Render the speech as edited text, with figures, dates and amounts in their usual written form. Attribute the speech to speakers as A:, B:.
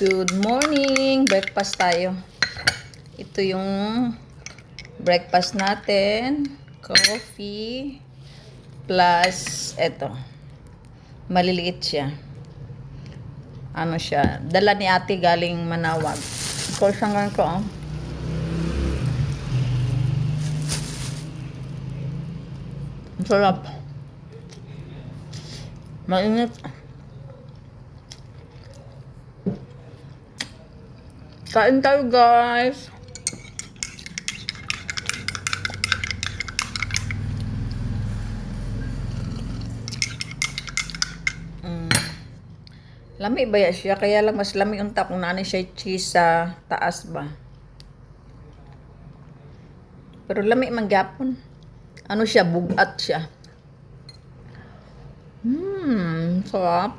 A: Good morning! Breakfast tayo. Ito yung breakfast natin. Coffee. Plus, eto. Maliliit siya. Ano siya? Dala ni ate galing Manawag. Call siyang ko. Oh. Ang sarap. Mainit. Kain tayo, guys. Lami ba siya? Kaya lang mas lami unta kung naanay siya cheese sa taas ba. Pero lami man gyapon. Ano siya? Bugat siya. Sarap.